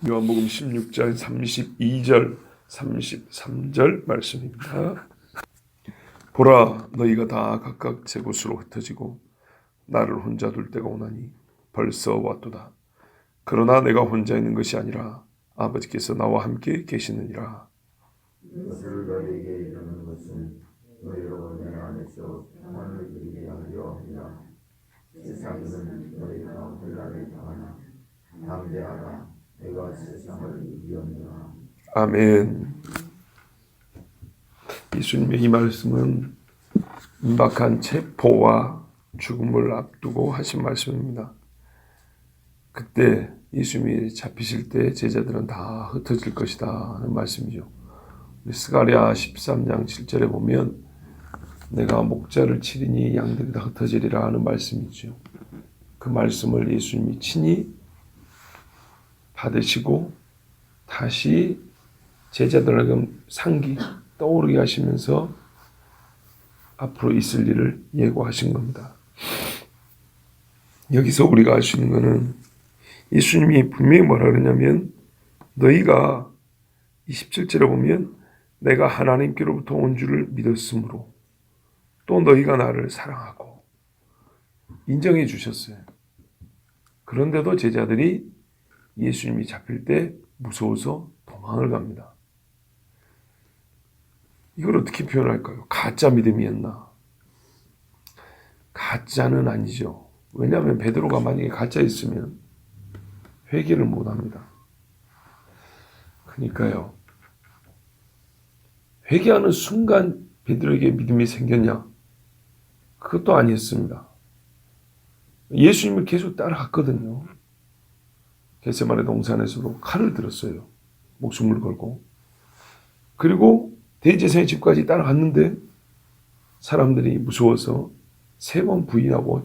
요한복음 16장 32절 33절 말씀입니다. 보라, 너희가 다 각각 제 곳으로 흩어지고 나를 혼자 둘 때가 오나니 벌써 왔도다. 그러나 내가 혼자 있는 것이 아니라 아버지께서 나와 함께 계시느니라. 이것을 너희에게 이르는 것은 너희로 내 안에서 평안을 누리게 하려 함이라. 세상에는 너희가 혼란을 당하나 담대하라. 내가 세상을 이겼노라. 아멘. 예수님의 이 말씀은 임박한 체포와 죽음을 앞두고 하신 말씀입니다. 그때 예수님이 잡히실 때 제자들은 다 흩어질 것이다 하는 말씀이죠. 스가랴 13장 7절에 보면 내가 목자를 치리니 양들이 다 흩어지리라 하는 말씀이죠. 그 말씀을 예수님이 친히 받으시고 다시 제자들에게 상기 떠오르게 하시면서 앞으로 있을 일을 예고하신 겁니다. 여기서 우리가 알 수 있는 것은 예수님이 분명히 뭐라 그러냐면 너희가 27절에 보면 내가 하나님께로부터 온 줄을 믿었으므로 또 너희가 나를 사랑하고 인정해 주셨어요. 그런데도 제자들이 예수님이 잡힐 때 무서워서 도망을 갑니다. 이걸 어떻게 표현할까요? 가짜 믿음이었나? 가짜는 아니죠. 왜냐하면 베드로가 만약에 가짜였으면 회개를 못합니다. 그러니까요. 회개하는 순간 베드로에게 믿음이 생겼냐? 그것도 아니었습니다. 예수님을 계속 따라갔거든요. 겟세마네 동산에서도 칼을 들었어요. 목숨을 걸고. 그리고 대제사장의 집까지 따라갔는데 사람들이 무서워서 3번 부인하고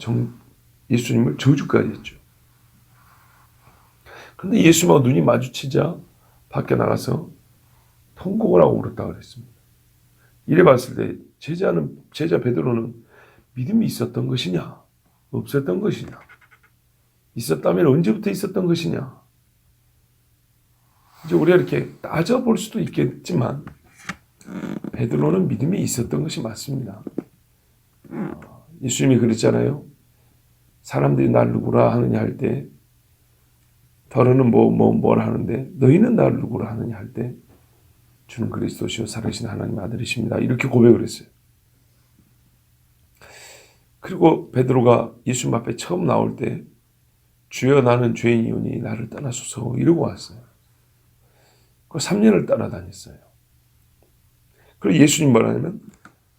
예수님을 저주까지 했죠. 그런데 예수님하고 눈이 마주치자 밖에 나가서 통곡을 하고 울었다고 그랬습니다. 이래 봤을 때 제자 베드로는 믿음이 있었던 것이냐? 없었던 것이냐? 있었다면 언제부터 있었던 것이냐? 이제 우리가 이렇게 따져볼 수도 있겠지만 베드로는 믿음이 있었던 것이 맞습니다. 예수님이 그랬잖아요. 사람들이 날 누구라 하느냐 할 때 더러는 뭐라 하는데 너희는 나를 누구라 하느냐 할 때 주는 그리스도시요 살아계신 하나님 아들이십니다. 이렇게 고백을 했어요. 그리고 베드로가 예수님 앞에 처음 나올 때 주여 나는 죄인이오니 나를 떠나소서 이러고 왔어요. 그 3년을 따라다녔어요. 그리고 예수님 뭐라냐면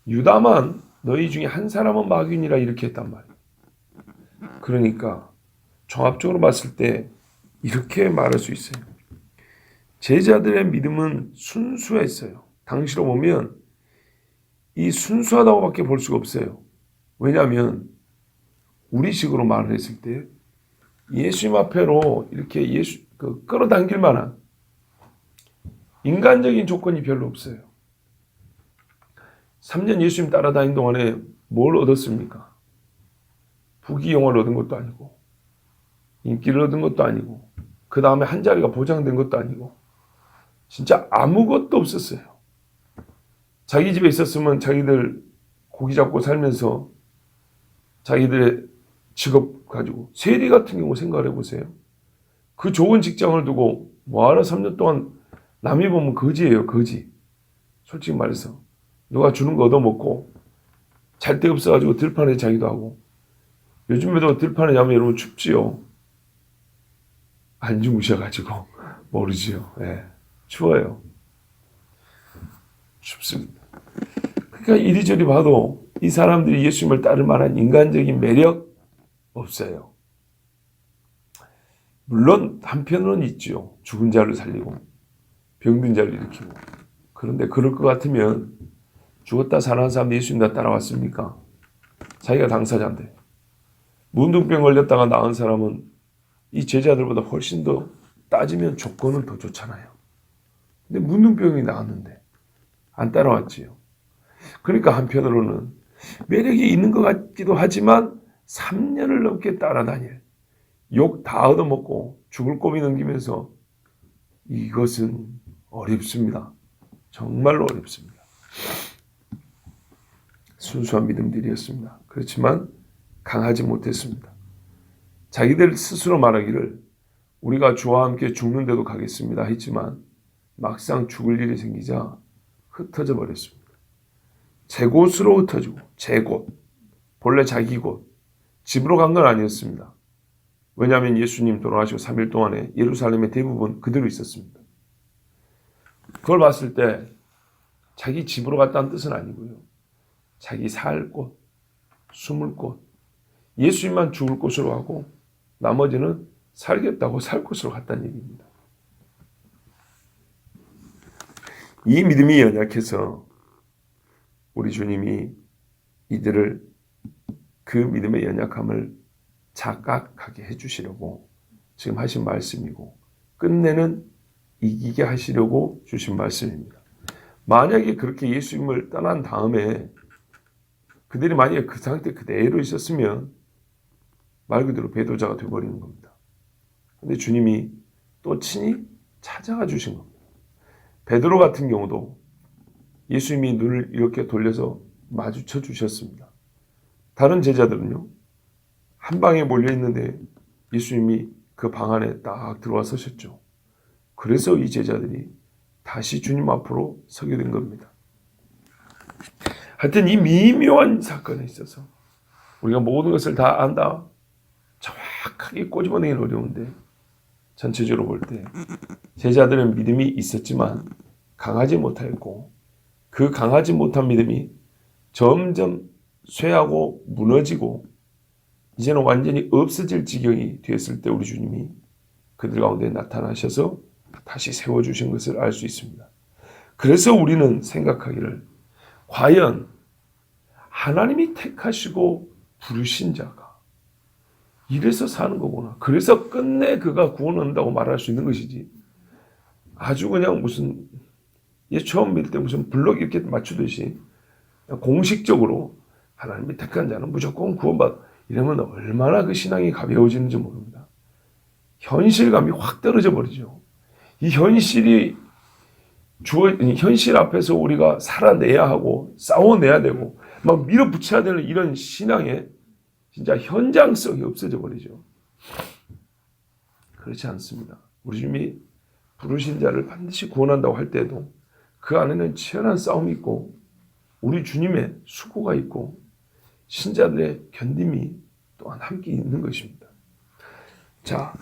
유다만 너희 중에 한 사람은 마귀니라 이렇게 했단 말이에요. 그러니까 종합적으로 봤을 때 이렇게 말할 수 있어요. 제자들의 믿음은 순수했어요. 당시로 보면 이 순수하다고밖에 볼 수가 없어요. 왜냐하면 우리식으로 말을 했을 때 예수님 앞에로 이렇게 끌어당길 만한 인간적인 조건이 별로 없어요. 3년 예수님 따라다닌 동안에 뭘 얻었습니까? 부귀영화를 얻은 것도 아니고 인기를 얻은 것도 아니고 그 다음에 한 자리가 보장된 것도 아니고 진짜 아무것도 없었어요. 자기 집에 있었으면 자기들 고기 잡고 살면서 자기들의 직업 가지고 세리 같은 경우 생각을 해보세요. 그 좋은 직장을 두고 뭐하러 3년 동안 남이 보면 거지예요. 거지. 솔직히 말해서 누가 주는 거 얻어먹고 잘 데 없어가지고 들판에 자기도 하고 요즘에도 들판에 자면 여러분 춥지요. 안 주무셔가지고 모르지요. 네. 추워요. 춥습니다. 그러니까 이리저리 봐도 이 사람들이 예수님을 따를 만한 인간적인 매력 없어요. 물론 한편으로는 있죠. 죽은 자를 살리고 병든 자를 일으키고. 그런데 그럴 것 같으면 죽었다 살아난 사람 예수님 다 따라왔습니까? 자기가 당사자인데. 문둥병 걸렸다가 나은 사람은 이 제자들보다 훨씬 더 따지면 조건은 더 좋잖아요. 근데 문둥병이 나았는데 안 따라왔지요. 그러니까 한편으로는 매력이 있는 것 같기도 하지만 3년을 넘게 따라다닐 욕 다 얻어먹고 죽을 고비 넘기면서 이것은 어렵습니다. 정말로 어렵습니다. 순수한 믿음들이었습니다. 그렇지만 강하지 못했습니다. 자기들 스스로 말하기를 우리가 주와 함께 죽는데도 가겠습니다 했지만 막상 죽을 일이 생기자 흩어져 버렸습니다. 제 곳으로 흩어지고 제 곳, 본래 자기 곳, 집으로 간 건 아니었습니다. 왜냐하면 예수님 돌아가시고 3일 동안에 예루살렘의 대부분 그대로 있었습니다. 그걸 봤을 때 자기 집으로 갔다는 뜻은 아니고요. 자기 살 곳, 숨을 곳, 예수님만 죽을 곳으로 가고 나머지는 살겠다고 살 곳으로 갔다는 얘기입니다. 이 믿음이 연약해서 우리 주님이 이들을 그 믿음의 연약함을 자각하게 해주시려고 지금 하신 말씀이고 끝내는 이기게 하시려고 주신 말씀입니다. 만약에 그렇게 예수님을 떠난 다음에 그들이 만약에 그 상태 그대로 있었으면 말 그대로 배도자가 되어버리는 겁니다. 그런데 주님이 또 친히 찾아가 주신 겁니다. 베드로 같은 경우도 예수님이 눈을 이렇게 돌려서 마주쳐 주셨습니다. 다른 제자들은요, 한 방에 몰려 있는데 예수님이 그 방 안에 딱 들어와 서셨죠. 그래서 이 제자들이 다시 주님 앞으로 서게 된 겁니다. 하여튼 이 미묘한 사건에 있어서 우리가 모든 것을 다 안다, 정확하게 꼬집어내기는 어려운데 전체적으로 볼 때 제자들은 믿음이 있었지만 강하지 못하였고 그 강하지 못한 믿음이 점점 쇠하고 무너지고 이제는 완전히 없어질 지경이 되었을 때 우리 주님이 그들 가운데 나타나셔서 다시 세워주신 것을 알 수 있습니다. 그래서 우리는 생각하기를 과연 하나님이 택하시고 부르신 자가 이래서 사는 거구나. 그래서 끝내 그가 구원한다고 말할 수 있는 것이지. 아주 그냥 무슨 처음 믿을 때 무슨 블럭 이렇게 맞추듯이 공식적으로 하나님이 택한 자는 무조건 구원받 이러면 얼마나 그 신앙이 가벼워지는지 모릅니다. 현실감이 확 떨어져 버리죠. 이 현실이 현실 앞에서 우리가 살아내야 하고 싸워내야 되고 막 밀어붙여야 되는 이런 신앙에 진짜 현장성이 없어져 버리죠. 그렇지 않습니다. 우리 주님이 부르신 자를 반드시 구원한다고 할 때도 그 안에는 치열한 싸움이 있고 우리 주님의 수고가 있고 신자들의 견딤이 또한 함께 있는 것입니다. 자,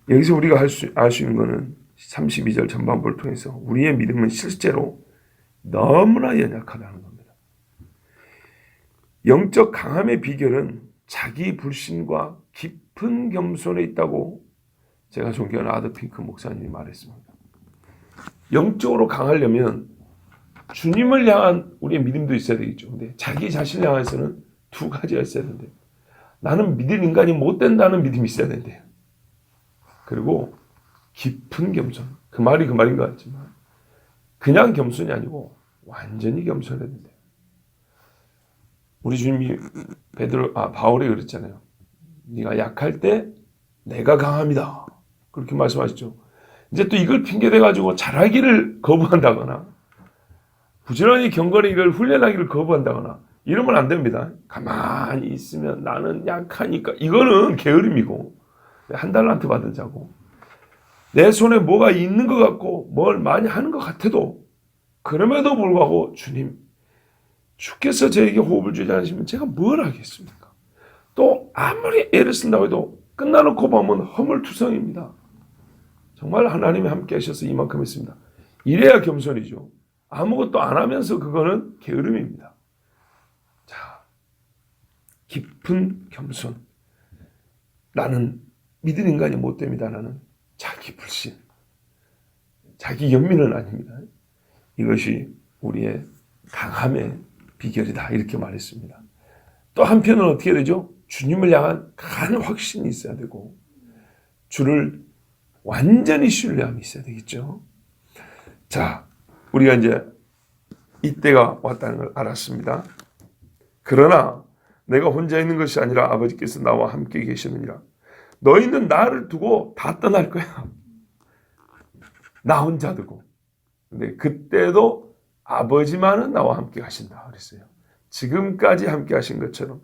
여기서 우리가 알 수 있는 것은 32절 전반부를 통해서 우리의 믿음은 실제로 너무나 연약하다는 겁니다. 영적 강함의 비결은 자기 불신과 깊은 겸손에 있다고 제가 존경하는 아더핑크 목사님이 말했습니다. 영적으로 강하려면 주님을 향한 우리의 믿음도 있어야 되겠죠. 근데 자기 자신을 향해서는 두 가지가 있어야 되는데 나는 믿을 인간이 못 된다는 믿음이 있어야 된대요. 그리고 깊은 겸손. 그 말이 그 말인 것 같지만 그냥 겸손이 아니고 완전히 겸손해야 된대요. 우리 주님이 바울이 그랬잖아요. 네가 약할 때 내가 강합니다. 그렇게 말씀하시죠. 이제 또 이걸 핑계대가지고 잘하기를 거부한다거나 부지런히 경건히 이걸 훈련하기를 거부한다거나 이러면 안 됩니다. 가만히 있으면 나는 약하니까 이거는 게으름이고 한 달란트 받은 자고 내 손에 뭐가 있는 것 같고 뭘 많이 하는 것 같아도 그럼에도 불구하고 주님 주께서 저에게 호흡을 주지 않으시면 제가 뭘 하겠습니까? 또 아무리 애를 쓴다고 해도 끝나놓고 보면 허물투성입니다. 정말 하나님이 함께 하셔서 이만큼 했습니다. 이래야 겸손이죠. 아무것도 안 하면서 그거는 게으름입니다. 자, 깊은 겸손. 나는 믿을 인간이 못 됩니다. 나는 자기 불신, 자기 연민은 아닙니다. 이것이 우리의 강함의 비결이다. 이렇게 말했습니다. 또 한편은 어떻게 되죠? 주님을 향한 강한 확신이 있어야 되고 주를 완전히 신뢰함이 있어야 되겠죠. 자, 우리가 이제 이때가 왔다는 걸 알았습니다. 그러나 내가 혼자 있는 것이 아니라 아버지께서 나와 함께 계시느니라. 너희는 나를 두고 다 떠날 거야. 나 혼자 두고. 근데 그때도 아버지만은 나와 함께 하신다 그랬어요. 지금까지 함께 하신 것처럼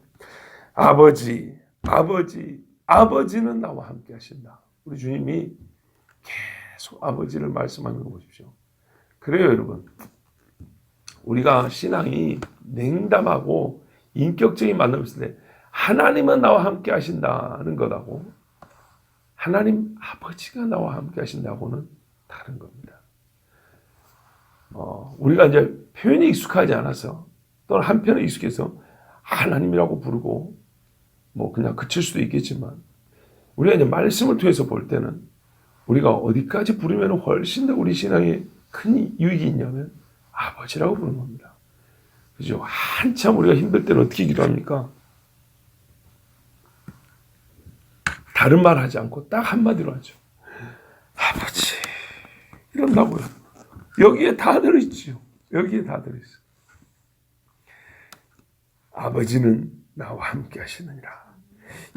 아버지, 아버지, 아버지는 나와 함께 하신다. 우리 주님이 계속 아버지를 말씀하는 거 보십시오. 그래요, 여러분. 우리가 신앙이 냉담하고 인격적인 만남이 있을 때 하나님은 나와 함께 하신다는 것하고 하나님 아버지가 나와 함께 하신다고는 다른 겁니다. 우리가 이제 표현이 익숙하지 않아서 또는 한편에 익숙해서 하나님이라고 부르고 뭐 그냥 그칠 수도 있겠지만 우리가 이제 말씀을 통해서 볼 때는 우리가 어디까지 부르면 훨씬 더 우리 신앙에 큰 유익이 있냐면 아버지라고 부르는 겁니다. 그죠? 한참 우리가 힘들 때는 어떻게 기도합니까? 다른 말 하지 않고 딱 한마디로 하죠. 아버지 이런다고요. 여기에 다 들어있지요. 여기에 다 들어있어요. 아버지는 나와 함께 하시느니라.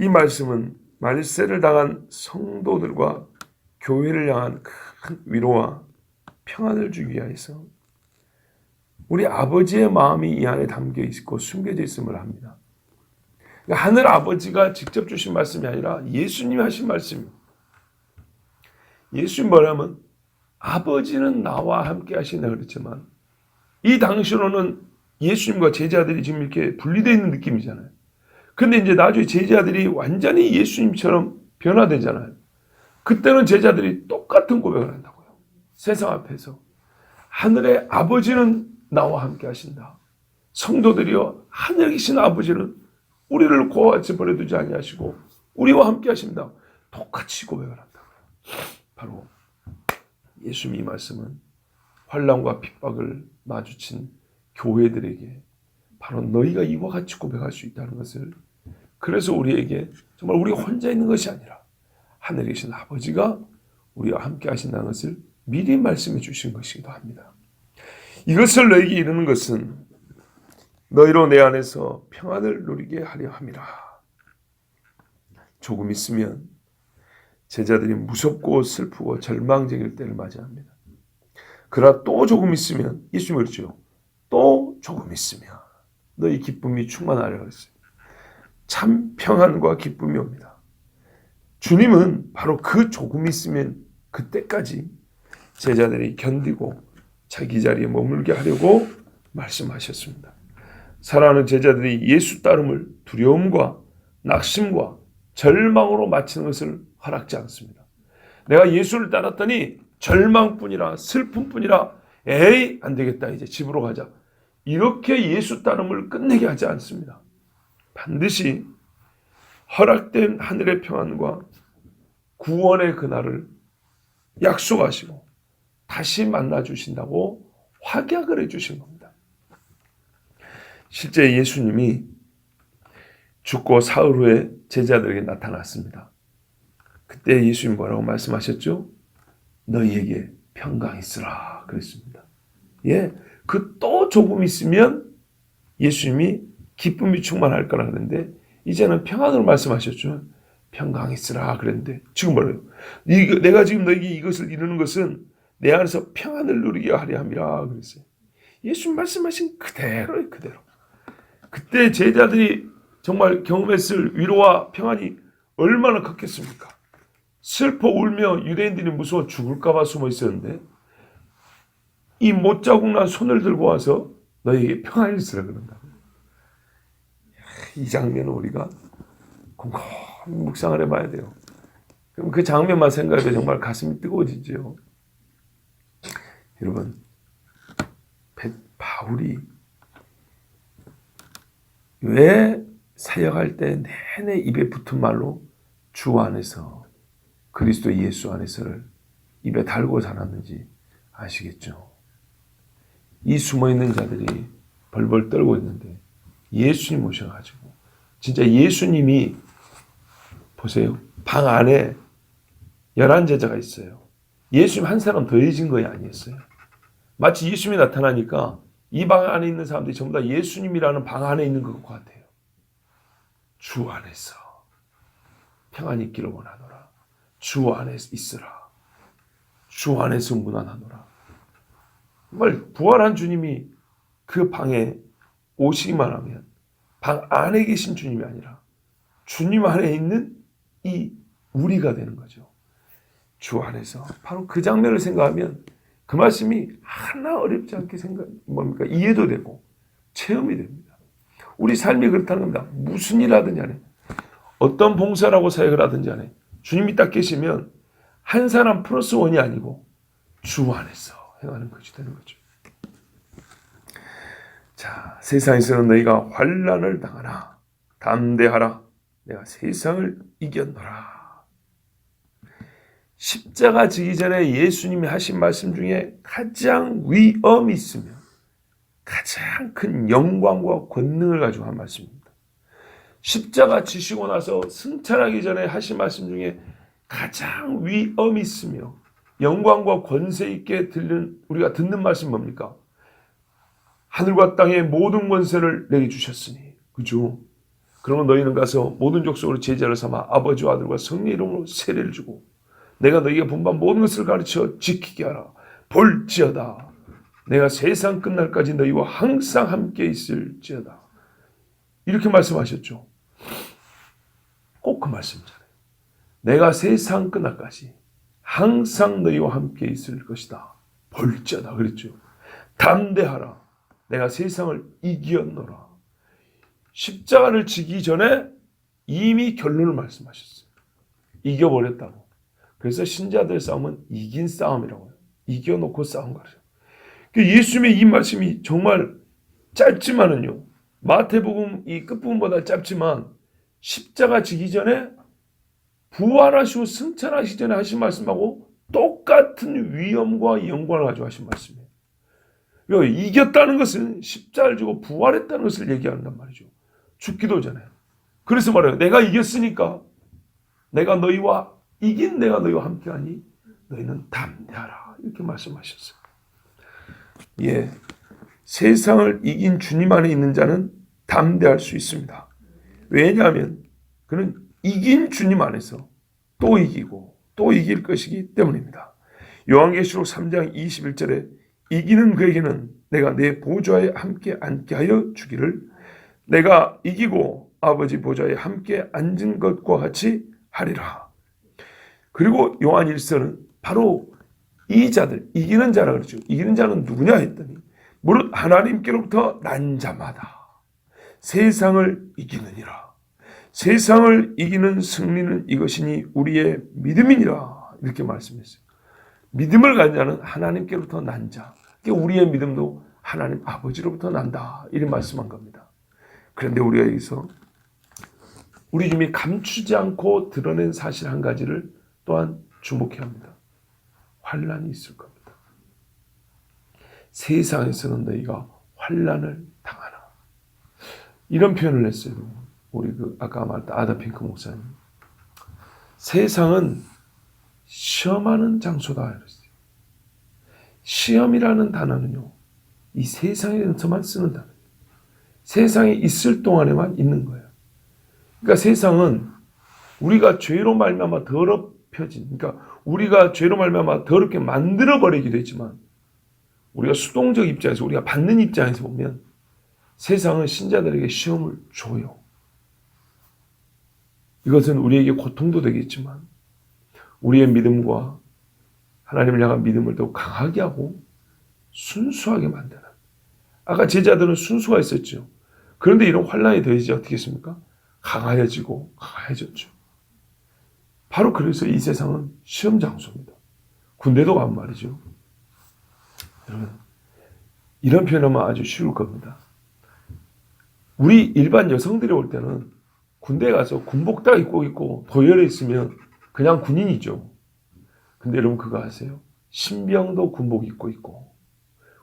이 말씀은 말세를 당한 성도들과 교회를 향한 큰 위로와 평안을 주기 위해서 우리 아버지의 마음이 이 안에 담겨 있고 숨겨져 있음을 합니다. 그러니까 하늘 아버지가 직접 주신 말씀이 아니라 예수님이 하신 말씀입니다. 예수님 뭐냐면 아버지는 나와 함께 하신다 그랬지만 이 당시로는 예수님과 제자들이 지금 이렇게 분리되어 있는 느낌이잖아요. 근데 이제 나중에 제자들이 완전히 예수님처럼 변화되잖아요. 그때는 제자들이 똑같은 고백을 한다고요. 세상 앞에서 하늘의 아버지는 나와 함께 하신다. 성도들이여 하늘에 계신 아버지는 우리를 고아같이 버려두지 아니하시고 우리와 함께 하신다. 똑같이 고백을 한다고요. 바로 예수님이 말씀은 환난과 핍박을 마주친 교회들에게 바로 너희가 이와 같이 고백할 수 있다는 것을, 그래서 우리에게 정말 우리가 혼자 있는 것이 아니라 하늘에 계신 아버지가 우리와 함께 하신다는 것을 미리 말씀해 주신 것이기도 합니다. 이것을 너에게 이루는 것은 너희로 내 안에서 평안을 누리게 하려 함이라. 조금 있으면 제자들이 무섭고 슬프고 절망적일 때를 맞이합니다. 그러나 또 조금 있으면, 예수님이 그렇죠. 또 조금 있으면 너희 기쁨이 충만하려 그랬어요. 참 평안과 기쁨이 옵니다. 주님은 바로 그 조금 있으면 그때까지 제자들이 견디고 자기 자리에 머물게 하려고 말씀하셨습니다. 사랑하는 제자들이 예수 따름을 두려움과 낙심과 절망으로 마치는 것을 허락지 않습니다. 내가 예수를 따랐더니 절망뿐이라 슬픔뿐이라 에이 안 되겠다 이제 집으로 가자, 이렇게 예수 따름을 끝내게 하지 않습니다. 반드시 허락된 하늘의 평안과 구원의 그날을 약속하시고 다시 만나 주신다고 확약을 해주신 겁니다. 실제 예수님이 죽고 사흘 후에 제자들에게 나타났습니다. 그때 예수님 뭐라고 말씀하셨죠? 너희에게 평강 있으라 그랬습니다. 예, 그 또 조금 있으면 예수님이 기쁨이 충만할 거라 그랬는데 이제는 평안으로 말씀하셨죠. 평강 있으라 그랬는데 지금 뭐래요? 내가 지금 너에게 이것을 이루는 것은 내 안에서 평안을 누리게 하려 함이라 그랬어요. 예수님 말씀하신 그대로예요, 그대로. 그때 제자들이 정말 경험했을 위로와 평안이 얼마나 컸겠습니까? 슬퍼 울며 유대인들이 무서워 죽을까 봐 숨어 있었는데 이 못자국 난 손을 들고 와서 너에게 평안이 있으라 그런다. 이 장면은 우리가 곰곰이 묵상을 해봐야 돼요. 그럼 그 장면만 생각해도 정말 가슴이 뜨거워지죠. 여러분, 바울이 왜 사역할 때 내내 입에 붙은 말로 주 안에서 그리스도 예수 안에서를 입에 달고 살았는지 아시겠죠? 이 숨어있는 자들이 벌벌 떨고 있는데 예수님 오셔가지고 진짜 예수님이 보세요. 방 안에 11제자가 있어요. 예수님 한 사람 더해진 거야 아니었어요. 마치 예수님이 나타나니까 이 방 안에 있는 사람들이 전부 다 예수님이라는 방 안에 있는 것 같아요. 주 안에서 평안이 있기를 원하노라. 주 안에 있으라. 주 안에서 무난하노라. 정말 부활한 주님이 그 방에 오시기만 하면 방 안에 계신 주님이 아니라 주님 안에 있는 이 우리가 되는 거죠. 주 안에서. 바로 그 장면을 생각하면 그 말씀이 하나 어렵지 않게 이해도 되고 체험이 됩니다. 우리 삶이 그렇다는 겁니다. 무슨 일 하든지 안에, 어떤 봉사라고 사역을 하든지 안에 주님이 딱 계시면 한 사람 플러스 원이 아니고 주 안에서 행하는 것이 되는 거죠. 자, 세상에서는 너희가 환난을 당하나 담대하라. 내가 세상을 이겼노라. 십자가 지기 전에 예수님이 하신 말씀 중에 가장 위엄이 있으며 가장 큰 영광과 권능을 가지고 한 말씀입니다. 십자가 지시고 나서 승천하기 전에 하신 말씀 중에 가장 위엄이 있으며 영광과 권세 있게 우리가 듣는 말씀 뭡니까? 하늘과 땅의 모든 권세를 내게 주셨으니. 그죠? 그러면 너희는 가서 모든 족속으로 제자를 삼아 아버지와 아들과 성령의 이름으로 세례를 주고 내가 너희에게 분반 모든 것을 가르쳐 지키게 하라. 볼지어다 내가 세상 끝날까지 너희와 항상 함께 있을지어다. 이렇게 말씀하셨죠. 꼭 그 말씀이잖아요. 내가 세상 끝날까지 항상 너희와 함께 있을 것이다. 볼지어다 그랬죠. 담대하라. 내가 세상을 이겼노라. 십자가를 지기 전에 이미 결론을 말씀하셨어요. 이겨버렸다고. 그래서 신자들의 싸움은 이긴 싸움이라고 해요. 이겨놓고 싸운 거죠. 예수님의 이 말씀이 정말 짧지만은요. 마태복음 이 끝부분보다 짧지만 십자가 지기 전에 부활하시고 승천하시기 전에 하신 말씀하고 똑같은 위엄과 영광을 가지고 하신 말씀이에요. 이겼다는 것은 십자가를 지고 부활했다는 것을 얘기한단 말이죠. 죽기도 전에. 그래서 말해요. 내가 이겼으니까 내가 너희와 함께하니 너희는 담대하라. 이렇게 말씀하셨어요. 예, 세상을 이긴 주님 안에 있는 자는 담대할 수 있습니다. 왜냐하면 그는 이긴 주님 안에서 또 이기고 또 이길 것이기 때문입니다. 요한계시록 3장 21절에 이기는 그에게는 내가 내 보좌에 함께 앉게 하여 주기를 내가 이기고 아버지 보좌에 함께 앉은 것과 같이 하리라. 그리고 요한 1서는 바로 이 자들, 이기는 자라 그러죠. 이기는 자는 누구냐 했더니 무릇 하나님께로부터 난 자마다 세상을 이기느니라. 세상을 이기는 승리는 이것이니 우리의 믿음이니라. 이렇게 말씀했어요. 믿음을 가진 자는 하나님께로부터 난 자. 우리의 믿음도 하나님 아버지로부터 난다. 이렇게 말씀한 겁니다. 그런데 우리가 여기서 우리 주님이 감추지 않고 드러낸 사실 한 가지를 또한 주목해야 합니다. 환난이 있을 겁니다. 세상에서는 너희가 환난을 당하나. 이런 표현을 했어요. 우리 아까 말했던 아다핑크 목사님. 세상은 시험하는 장소다. 이랬어요. 시험이라는 단어는요. 이 세상에서만 쓰는 단어예요. 세상에 있을 동안에만 있는 거예요. 그러니까 세상은 우리가 죄로 말미암아 더럽혀진, 그러니까 우리가 죄로 말미암아 더럽게 만들어버리기도 했지만 우리가 수동적 입장에서 우리가 받는 입장에서 보면 세상은 신자들에게 시험을 줘요. 이것은 우리에게 고통도 되겠지만 우리의 믿음과 하나님을 향한 믿음을 더 강하게 하고 순수하게 만드는. 아까 제자들은 순수가 있었죠. 그런데 이런 환난이 더해지지 어떻게 했습니까? 강해지고 강해졌죠. 바로 그래서 이 세상은 시험 장소입니다. 군대도 간 말이죠. 여러분, 이런 표현하면 아주 쉬울 겁니다. 우리 일반 여성들이 올 때는 군대에 가서 군복 딱 입고 있고 도열에 있으면 그냥 군인이죠. 근데 여러분 그거 아세요? 신병도 군복 입고 있고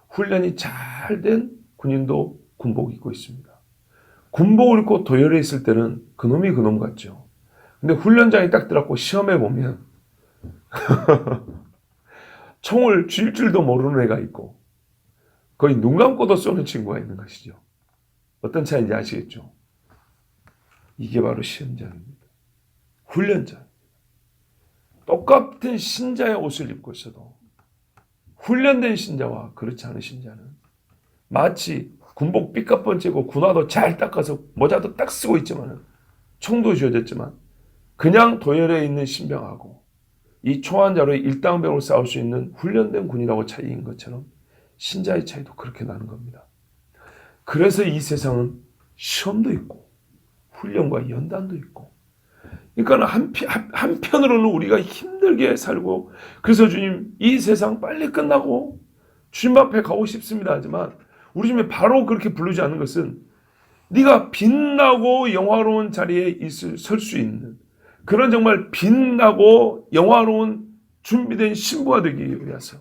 훈련이 잘 된 군인도 군복 입고 있습니다. 군복을 입고 도열에 있을 때는 그놈이 그놈 같죠. 근데 훈련장에 딱 들어가고 시험해 보면 총을 쥘 줄도 모르는 애가 있고 거의 눈 감고도 쏘는 친구가 있는 것이죠. 어떤 차이인지 아시겠죠? 이게 바로 시험장입니다. 훈련장. 똑같은 신자의 옷을 입고 있어도 훈련된 신자와 그렇지 않은 신자는 마치 군복 삐까뻔째고 군화도 잘 닦아서 모자도 딱 쓰고 있지만 총도 쥐어졌지만 그냥 도열에 있는 신병하고 이 초한자로 일당백으로 싸울 수 있는 훈련된 군이라고 차이인 것처럼 신자의 차이도 그렇게 나는 겁니다. 그래서 이 세상은 시험도 있고 훈련과 연단도 있고, 그러니까 한편으로는 우리가 힘들게 살고, 그래서 주님 이 세상 빨리 끝나고 주님 앞에 가고 싶습니다 하지만 우리 주님이 바로 그렇게 부르지 않는 것은 네가 빛나고 영화로운 자리에 설 수 있는 그런 정말 빛나고 영화로운 준비된 신부가 되기 위해서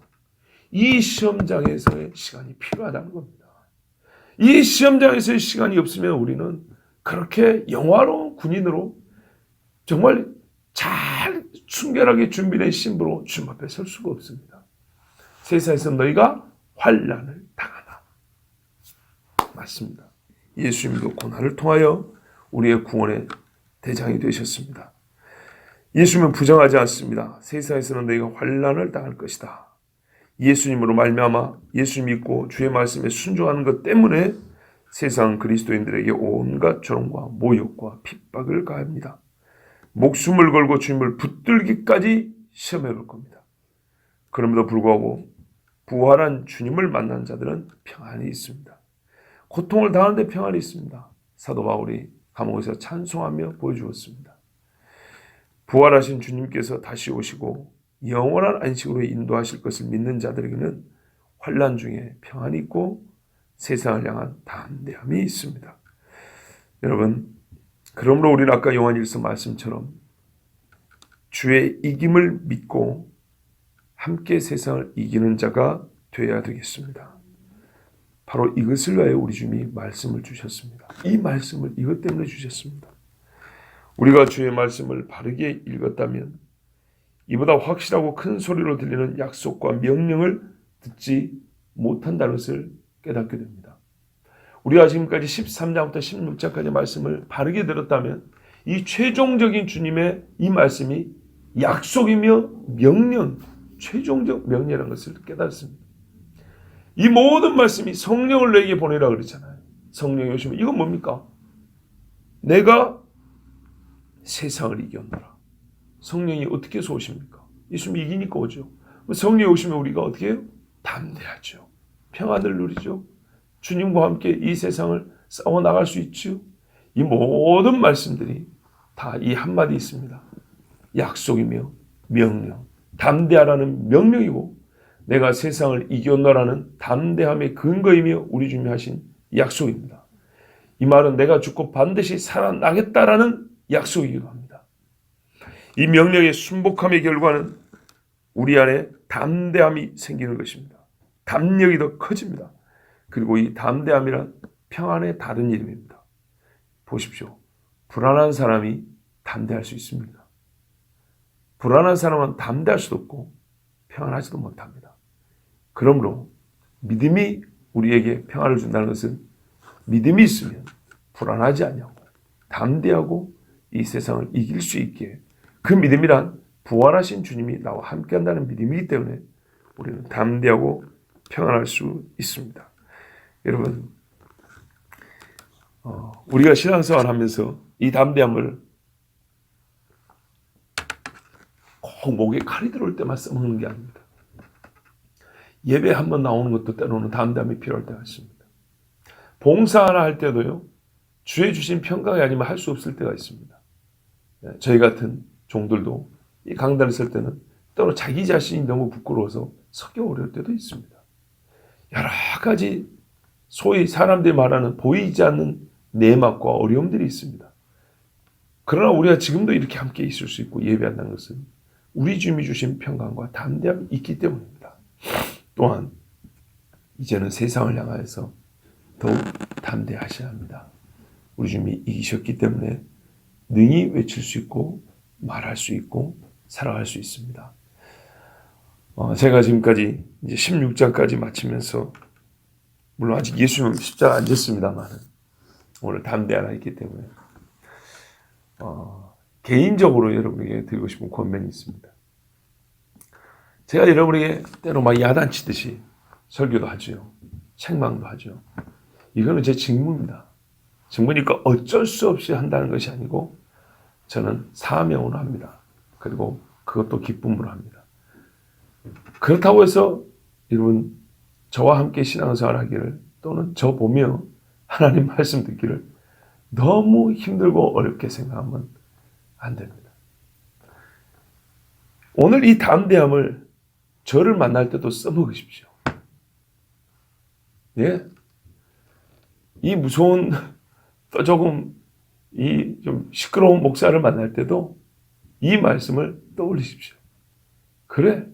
이 시험장에서의 시간이 필요하다는 겁니다. 이 시험장에서의 시간이 없으면 우리는 그렇게 영화로운 군인으로 정말 잘 순결하게 준비된 신부로 주님 앞에 설 수가 없습니다. 세상에서 너희가 환난을 당하나. 맞습니다. 예수님도 고난을 통하여 우리의 구원의 대장이 되셨습니다. 예수님은 부정하지 않습니다. 세상에서는 너희가 환난을 당할 것이다. 예수님으로 말미암아 예수 믿고 주의 말씀에 순종하는 것 때문에 세상 그리스도인들에게 온갖 조롱과 모욕과 핍박을 가합니다. 목숨을 걸고 주님을 붙들기까지 시험해 볼 겁니다. 그럼에도 불구하고 부활한 주님을 만난 자들은 평안이 있습니다. 고통을 당하는데 평안이 있습니다. 사도 바울이 감옥에서 찬송하며 보여주었습니다. 부활하신 주님께서 다시 오시고 영원한 안식으로 인도하실 것을 믿는 자들에게는 환난 중에 평안이 있고 세상을 향한 담대함이 있습니다. 여러분, 그러므로 우리는 아까 요한일서 말씀처럼 주의 이김을 믿고 함께 세상을 이기는 자가 되어야 되겠습니다. 바로 이것을 위하여 우리 주님이 말씀을 주셨습니다. 이 말씀을 이것 때문에 주셨습니다. 우리가 주의 말씀을 바르게 읽었다면 이보다 확실하고 큰 소리로 들리는 약속과 명령을 듣지 못한다는 것을 깨닫게 됩니다. 우리가 지금까지 13장부터 16장까지 말씀을 바르게 들었다면 이 최종적인 주님의 이 말씀이 약속이며 명령, 최종적 명령이라는 것을 깨닫습니다. 이 모든 말씀이 성령을 너에게 보내라 그러잖아요. 성령이 오시면 이건 뭡니까? 내가 세상을 이겼노라. 성령이 어떻게 해서 오십니까? 예수님이 이기니까 오죠. 성령이 오시면 우리가 어떻게 해요? 담대하죠. 평안을 누리죠. 주님과 함께 이 세상을 싸워 나갈 수 있죠. 이 모든 말씀들이 다 이 한마디 있습니다. 약속이며 명령. 담대하라는 명령이고 내가 세상을 이겼노라는 담대함의 근거이며 우리 주님이 하신 약속입니다. 이 말은 내가 죽고 반드시 살아나겠다라는 약속이기도 합니다. 이 명령의 순복함의 결과는 우리 안에 담대함이 생기는 것입니다. 담력이 더 커집니다. 그리고 이 담대함이란 평안의 다른 이름입니다. 보십시오. 불안한 사람이 담대할 수 있습니다. 불안한 사람은 담대할 수도 없고 평안하지도 못합니다. 그러므로 믿음이 우리에게 평안을 준다는 것은 믿음이 있으면 불안하지 않냐고 담대하고 이 세상을 이길 수 있게, 그 믿음이란 부활하신 주님이 나와 함께한다는 믿음이기 때문에 우리는 담대하고 평안할 수 있습니다. 여러분, 우리가 신앙생활 하면서 이 담대함을 꼭 목에 칼이 들어올 때만 써먹는 게 아닙니다. 예배 한번 나오는 것도 때로는 담대함이 필요할 때가 있습니다. 봉사 하나 할 때도요, 주의 주신 평강이 아니면 할 수 없을 때가 있습니다. 저희 같은 종들도 이 강단을 쓸 때는 때로 자기 자신이 너무 부끄러워서 서기 어려울 때도 있습니다. 여러 가지 소위 사람들이 말하는 보이지 않는 내막과 어려움들이 있습니다. 그러나 우리가 지금도 이렇게 함께 있을 수 있고 예배한다는 것은 우리 주님이 주신 평강과 담대함이 있기 때문입니다. 또한 이제는 세상을 향하여서 더욱 담대하셔야 합니다. 우리 주님이 이기셨기 때문에 능히 외칠 수 있고 말할 수 있고 살아갈 수 있습니다. 제가 지금까지 이제 16장까지 마치면서, 물론 아직 예수님 십자가 안 졌습니다만 오늘 담대하라 했기 때문에 개인적으로 여러분에게 드리고 싶은 권면이 있습니다. 제가 여러분에게 때로 막 야단치듯이 설교도 하죠. 책망도 하죠. 이거는 제 직무입니다. 직무니까 어쩔 수 없이 한다는 것이 아니고 저는 사명으로 합니다. 그리고 그것도 기쁨으로 합니다. 그렇다고 해서 여러분 저와 함께 신앙생활 하기를 또는 저 보며 하나님 말씀 듣기를 너무 힘들고 어렵게 생각하면 안 됩니다. 오늘 이 담대함을 저를 만날 때도 써먹으십시오. 예? 이 무서운 또 조금 이 좀 시끄러운 목사를 만날 때도 이 말씀을 떠올리십시오. 그래.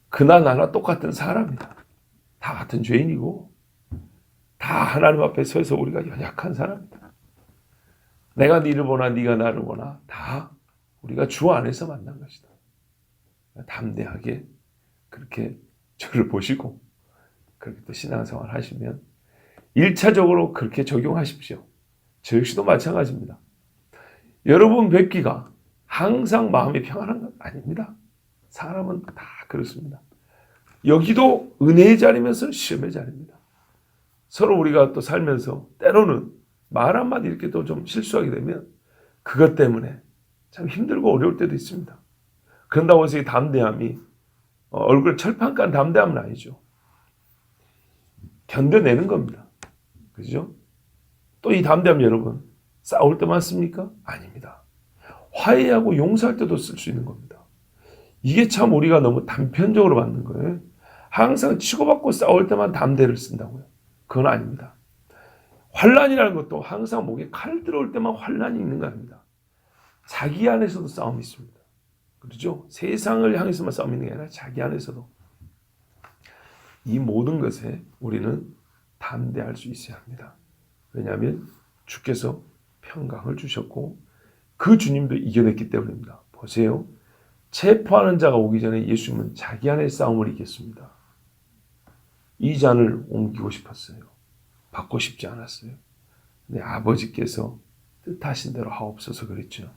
그나 나나 똑같은 사람이다. 다 같은 죄인이고 다 하나님 앞에 서서 우리가 연약한 사람이다. 내가 네를 보나 네가 나를 보나 다 우리가 주 안에서 만난 것이다. 담대하게 그렇게 저를 보시고 그렇게 또 신앙생활 하시면 1차적으로 그렇게 적용하십시오. 저 역시도 마찬가지입니다. 여러분 뵙기가 항상 마음이 평안한 건 아닙니다. 사람은 다 그렇습니다. 여기도 은혜의 자리면서 시험의 자리입니다. 서로 우리가 또 살면서 때로는 말 한마디 이렇게 또 좀 실수하게 되면 그것 때문에 참 힘들고 어려울 때도 있습니다. 그런다고 해서 이 담대함이 얼굴 철판 깐 담대함은 아니죠. 견뎌내는 겁니다. 그죠? 또 이 담대함 여러분 싸울 때만 씁니까? 아닙니다. 화해하고 용서할 때도 쓸 수 있는 겁니다. 이게 참 우리가 너무 단편적으로 받는 거예요. 항상 치고받고 싸울 때만 담대를 쓴다고요. 그건 아닙니다. 환난이라는 것도 항상 목에 칼 들어올 때만 환난이 있는 거 아닙니다. 자기 안에서도 싸움이 있습니다. 그렇죠? 세상을 향해서만 싸움이 있는 게 아니라 자기 안에서도. 이 모든 것에 우리는 담대할 수 있어야 합니다. 왜냐하면 주께서 평강을 주셨고 그 주님도 이겨냈기 때문입니다. 보세요. 체포하는 자가 오기 전에 예수님은 자기 안의 싸움을 이겼습니다. 이 잔을 옮기고 싶었어요. 받고 싶지 않았어요. 근데 아버지께서 뜻하신 대로 하옵소서 그랬죠.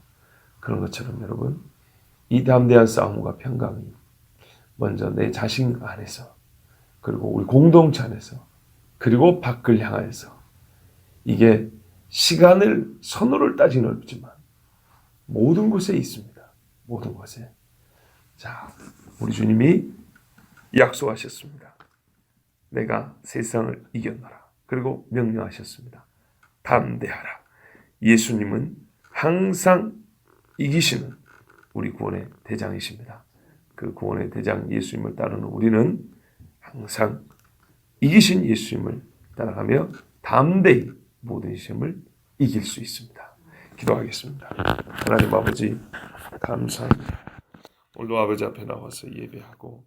그런 것처럼 여러분 이 담대한 싸움과 평강이 먼저 내 자신 안에서 그리고 우리 공동체 안에서 그리고 밖을 향하여서 이게 시간을 선호를 따지는 어렵지만 모든 곳에 있습니다. 모든 곳에. 자, 우리 주님이 약속하셨습니다. 내가 세상을 이겼노라. 그리고 명령하셨습니다. 담대하라. 예수님은 항상 이기시는 우리 구원의 대장이십니다. 그 구원의 대장 예수님을 따르는 우리는 항상 이기신 예수님을 따라가며 담대히 모든 시험을 이길 수 있습니다. 기도하겠습니다. 하나님 아버지 감사합니다. 오늘도 아버지 앞에 나와서 예배하고